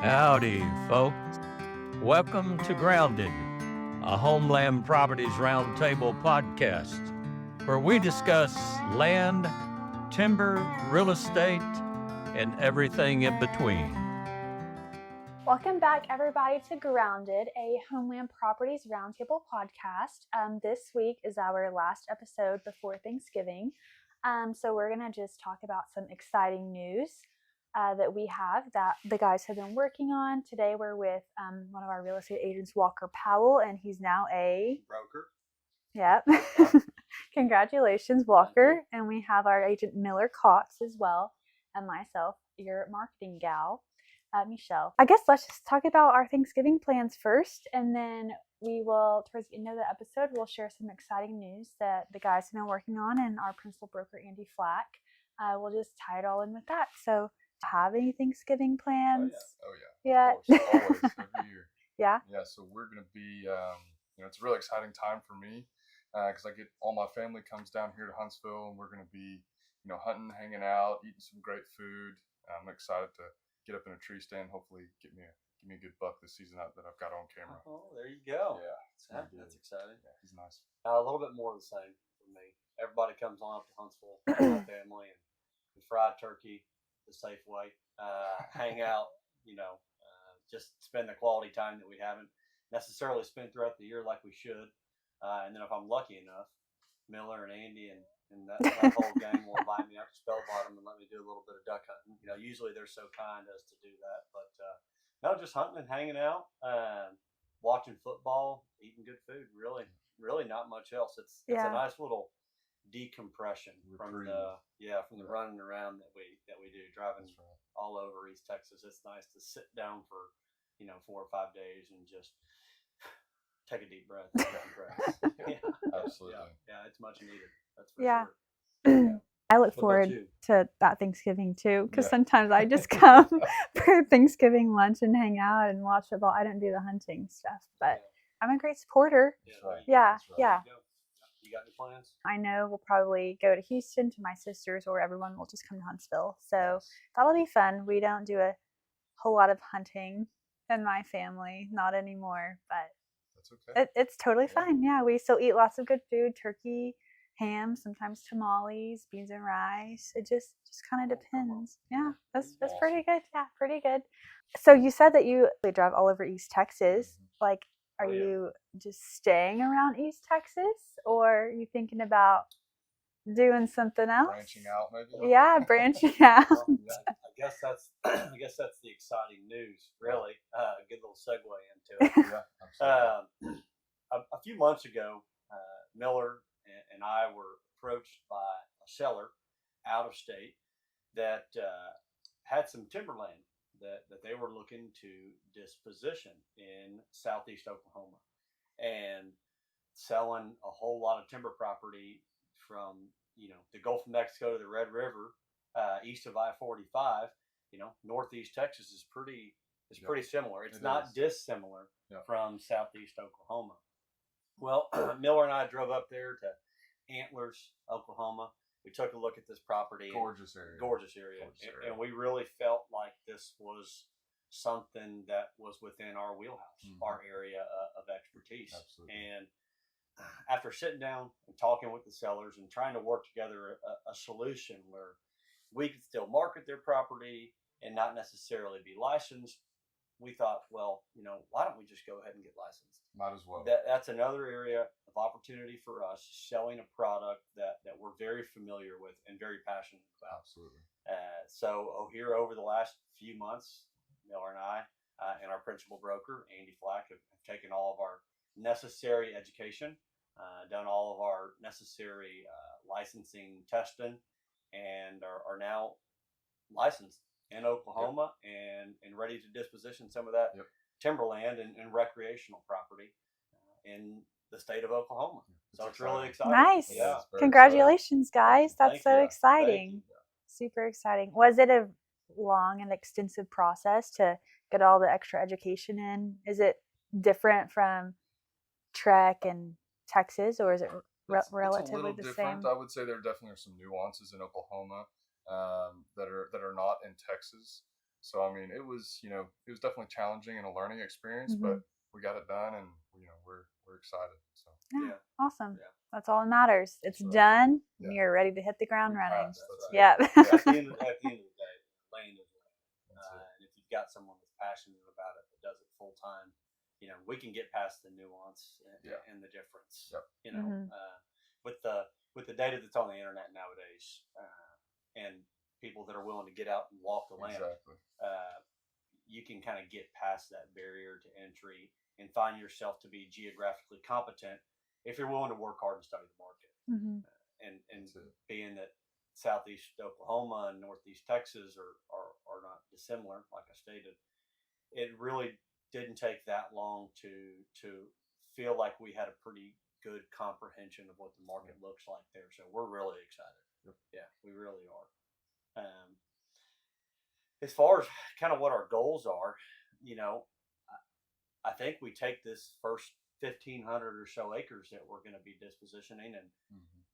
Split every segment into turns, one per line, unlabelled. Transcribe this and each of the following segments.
Howdy, folks. Welcome to Grounded, a HomeLand Properties Roundtable Podcast, where we discuss land, timber, real estate, and everything in between.
Welcome back, everybody, to Grounded, a HomeLand Properties Roundtable Podcast. This week is our last episode before Thanksgiving, so we're going to just talk about some exciting news that we have that the guys have been working on. Today we're with one of our real estate agents, Walker Powell, and he's now a
broker.
Yep. Congratulations, Walker. And we have our agent, Miller Cox, as well, and myself, your marketing gal, Meichell. I guess let's just talk about our Thanksgiving plans first, and then we will, towards the end of the episode, we'll share some exciting news that the guys have been working on, and our principal broker, Andy Flack, will just tie it all in with that. So, have any Thanksgiving plans?
Oh yeah.
Yeah.
Always, every year.
Yeah.
Yeah. So we're gonna be, it's a really exciting time for me because I get all my family comes down here to Huntsville, and we're gonna be, hunting, hanging out, eating some great food. I'm excited to get up in a tree stand. Hopefully, give me a good buck this season that I've got on camera.
Oh, there you go.
Yeah,
that's exciting.
Yeah, he's nice.
A little bit more of the same for me. Everybody comes on up to Huntsville, my family, and fried turkey the safe way, hang out, just spend the quality time that we haven't necessarily spent throughout the year like we should. And then if I'm lucky enough, Miller and Andy and that whole gang will invite me up to Spell Bottom and let me do a little bit of duck hunting. Usually they're so kind as to do that, but no, just hunting and hanging out, watching football, eating good food. Really not much else. It's a nice little decompression from the running around that we do, driving all over East Texas. It's nice to sit down for 4 or 5 days and just take a deep breath and decompress.
Absolutely.
Yeah, it's much needed. That's for
sure. I look forward to that Thanksgiving too, because sometimes I just come for Thanksgiving lunch and hang out and watch football. I don't do the hunting stuff, but I'm a great supporter. Yeah.
You got any plans?
I know we'll probably go to Houston to my sister's, or everyone will just come to Huntsville. So that'll be fun. We don't do a whole lot of hunting in my family, not anymore, but
that's okay.
It's totally fine. Yeah, we still eat lots of good food, turkey, ham, sometimes tamales, beans and rice. It just kind of depends. Yeah, that's pretty good. Yeah, pretty good. So you said that you drive all over East Texas. Like, are you just staying around East Texas, or are you thinking about doing something else?
Branching out, maybe.
Yeah, branching out.
I guess that's the exciting news. Really, a good little segue into it.
Yeah, absolutely.
A few months ago, Miller and I were approached by a seller out of state that had some timberland that they were looking to disposition in southeast Oklahoma, and selling a whole lot of timber property from the Gulf of Mexico to the Red River, east of I-45. Northeast Texas is pretty similar. It's not dissimilar from southeast Oklahoma. Well, Miller and I drove up there to Antlers, Oklahoma. We took a look at this property.
Gorgeous area.
And we really felt like this was something that was within our wheelhouse, our area of expertise.
Absolutely.
And after sitting down and talking with the sellers and trying to work together a solution where we could still market their property and not necessarily be licensed, we thought, well, why don't we just go ahead and get licensed?
Might as well.
That's another area of opportunity for us, selling a product that we're very familiar with and very passionate about.
Absolutely.
So here over the last few months, Miller and I and our principal broker, Andy Flack, have taken all of our necessary education, done all of our necessary licensing testing, and are now licensed in Oklahoma and ready to disposition some of that timberland and recreational property in the state of Oklahoma. So it's really exciting.
Nice.
Yeah.
Congratulations, guys. That's so exciting.
Yeah.
Super exciting. Was it a long and extensive process to get all the extra education in? Is it different from Trek and Texas, or is it relatively
it's a little
the
different.
same?
I would say there definitely are some nuances in Oklahoma. that are not in Texas. So I mean, it was definitely challenging and a learning experience, but we got it done, and we're excited. So
Yeah.
Yeah.
Awesome.
Yeah.
That's all that matters. It's
Right.
done.
Yeah.
And you're ready to hit the ground
We
running.
passed, that's it.
Yep.
At the end of the day, land is land.
That's it.
And if you've got someone that's passionate about it that does it full time, we can get past the nuance and the difference.
Yep.
With the data that's on the internet nowadays, and people that are willing to get out and walk the land,
Exactly.
you can kind of get past that barrier to entry and find yourself to be geographically competent if you're willing to work hard and study the market. And being that Southeast Oklahoma and Northeast Texas are not dissimilar, like I stated, it really didn't take that long to feel like we had a pretty good comprehension of what the market looks like there. So we're really excited.
Yep.
Yeah, we really are. As far as kind of what our goals are, I think we take this first 1,500 or so acres that we're going to be dispositioning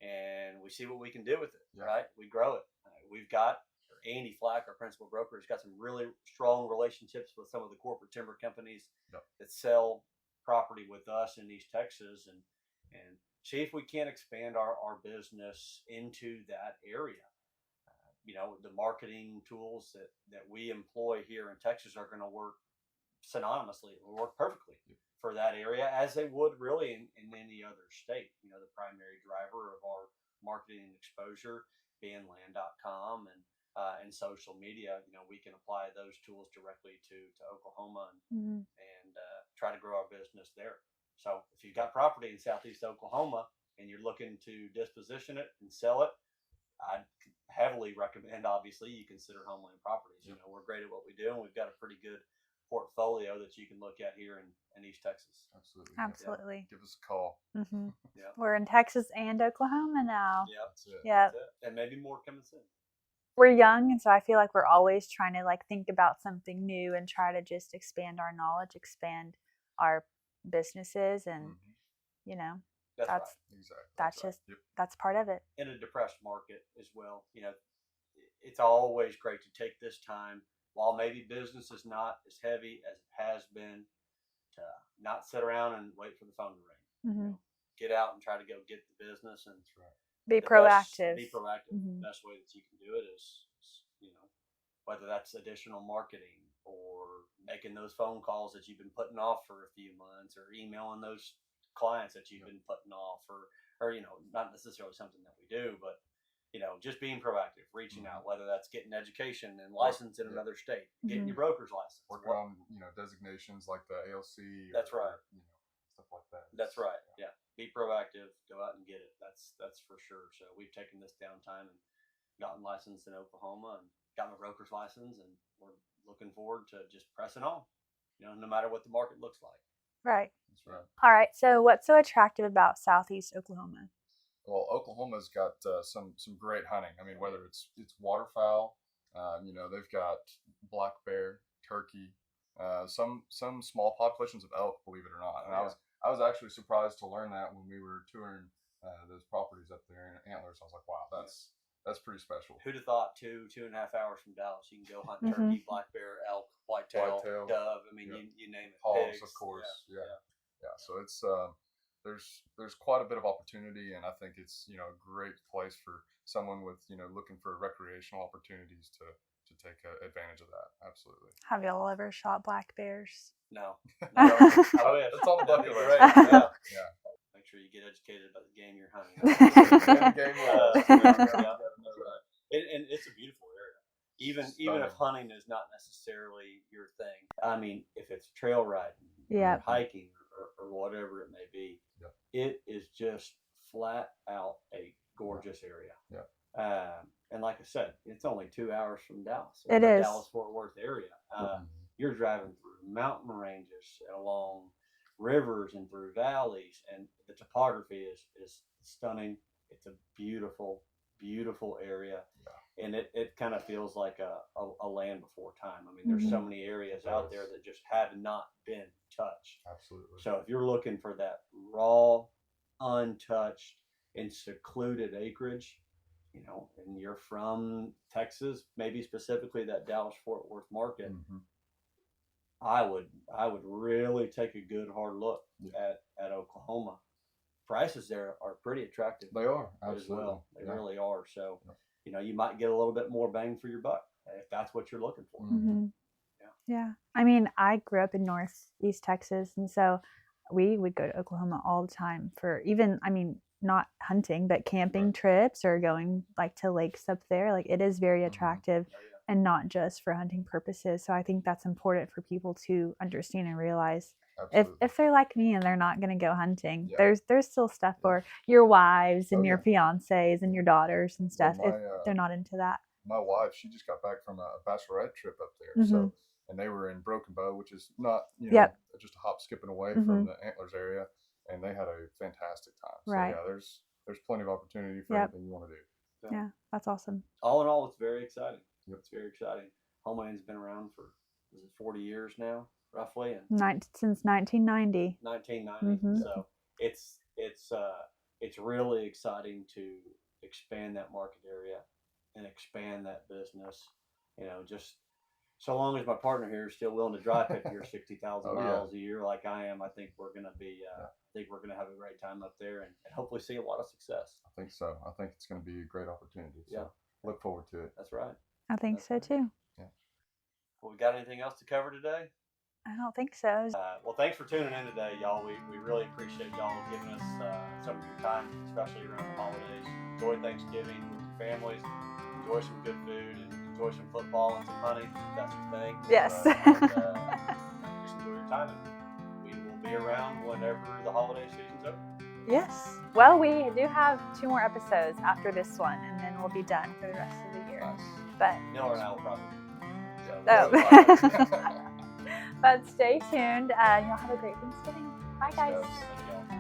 and we see what we can do with it, right? We grow it. We've got Andy Flack, our principal broker, has got some really strong relationships with some of the corporate timber companies that sell property with us in East Texas and see if we can expand our business into that area. The marketing tools that we employ here in Texas are going to work synonymously, work perfectly for that area as they would really in any other state. The primary driver of our marketing and exposure being land.com and social media, we can apply those tools directly to Oklahoma and try to grow our business there. So if you've got property in Southeast Oklahoma and you're looking to disposition it and sell it, I'd heavily recommend, obviously, you consider HomeLand Properties. We're great at what we do, and we've got a pretty good portfolio that you can look at here in East Texas.
Absolutely.
Give us a call.
We're in Texas and Oklahoma now.
That's it.
Yep.
And maybe more coming soon.
We're young, and so I feel like we're always trying to think about something new and try to just expand our knowledge, expand our businesses, and
That's right.
Exactly.
That's part of it.
In a depressed market as well, it's always great to take this time while maybe business is not as heavy as it has been, to not sit around and wait for the phone to ring. Get out and try to go get the business and
be proactive.
Be proactive. The best way that you can do it is whether that's additional marketing or making those phone calls that you've been putting off for a few months, or emailing those clients that you've been putting off, or not necessarily something that we do, but just being proactive, reaching out, whether that's getting education and license in another state, getting your broker's license,
working on designations like the ALC.
That's right.
Stuff like that.
That's right. Yeah. Be proactive. Go out and get it. That's for sure. So we've taken this downtime and gotten licensed in Oklahoma and got my broker's license, and we're looking forward to just pressing on. No matter what the market looks like.
Right.
That's right.
All right. So what's so attractive about Southeast Oklahoma?
Well, Oklahoma's got some great hunting. I mean, whether it's waterfowl, they've got black bear, turkey, some small populations of elk, believe it or not. And I was actually surprised to learn that when we were touring those properties up there in Antlers. I was like, wow, that's pretty special.
Who'd have thought 2.5 hours from Dallas you can go hunt turkey, black bear, elk, whitetail, dove. I mean, you name it.
Hogs,
pigs,
of course. Yeah. So it's there's quite a bit of opportunity, and I think it's a great place for someone with looking for recreational opportunities to take advantage of that. Absolutely.
Have y'all ever shot black bears?
No.
It's on the bucket list. Yeah.
Make sure you get educated about the game you're hunting. And it's a beautiful area. Even if hunting is not necessarily your thing. I mean, if it's trail riding, or hiking, or whatever it may be, it is just flat out a gorgeous area. And like I said, it's only 2 hours from Dallas.
It is.
Dallas-Fort Worth area. You're driving through mountain ranges, along rivers, and through valleys, and the topography is stunning. It's a beautiful, beautiful area. And it kind of feels like a land before time. I mean, there's so many areas out there that just have not been touched.
Absolutely.
So if you're looking for that raw, untouched, and secluded acreage, and you're from Texas, maybe specifically that Dallas-Fort Worth market,
Mm-hmm.
I would really take a good hard look at Oklahoma. Prices there are pretty attractive.
They are,
as
absolutely.
well. They
Yeah.
really are. So,
Yeah.
You might get a little bit more bang for your buck if that's what you're looking for.
Mm-hmm.
Yeah.
Yeah. I mean, I grew up in Northeast Texas, and so we would go to Oklahoma all the time for even, I mean, not hunting, but camping
Right.
trips or going like to lakes up there. Like, it is very attractive.
Oh, yeah.
And not just for hunting purposes. So I think that's important for people to understand and realize.
Absolutely.
If they're like me and they're not going to go hunting,
Yeah.
there's still stuff for your wives and
Oh,
your
yeah.
fiancés and your daughters and stuff
Well,
if they're not into that.
My wife, she just got back from a bachelorette trip up there.
Mhm.
So, and they were in Broken Bow, which is not,
Yep.
just a hop skipping away
Mhm.
from the Antlers area, and they had a fantastic time. So
Right.
yeah, there's plenty of opportunity for
Yep.
anything you want to do.
Yeah, that's awesome.
All in all, it's very exciting.
Yep.
It's very exciting. HomeLand's been around for 40 years now, roughly, and
Since 1990.
1990.
Mhm.
So it's really exciting to expand that market area and expand that business. Just so long as my partner here is still willing to drive 50 or 60,000
Oh, yeah.
miles a year like I am, I think we're gonna be. I think we're gonna have a great time up there and hopefully see a lot of success.
I think so. I think it's going to be a great opportunity. So
Yeah.
look forward to it.
That's right.
I think
That's
so
right.
too.
Well, we got anything else to cover today?
I don't think so.
Well, thanks for tuning in today, y'all. We really appreciate y'all giving us some of your time, especially around the holidays. Enjoy Thanksgiving with your families. Enjoy some good food and enjoy some football and some hunting. If that's your thing.
Yes.
Just enjoy your time. And we will be around whenever the holiday season's over.
Yes. Well, we do have 2 more episodes after this one, and then we'll be done for the rest of the year.
Nice.
But
Miller and I will probably.
Oh. But stay tuned. Y'all have a great Thanksgiving. Bye, guys.
Thank y'all.